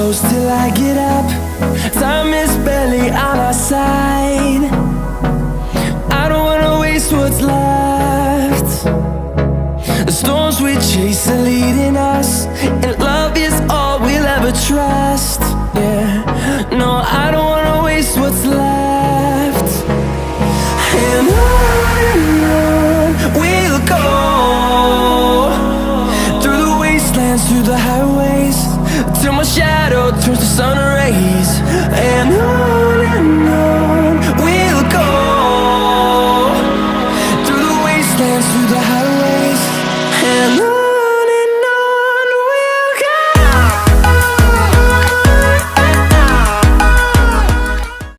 close till I get up. Time is barely on our side. I don't wanna waste what's left. The storms we chase are leading us, and love is all we'll ever trust. Yeah, no, I don't wanna waste what's left. And on we'll go, through the wastelands, through the highways, till my shadow turns to sun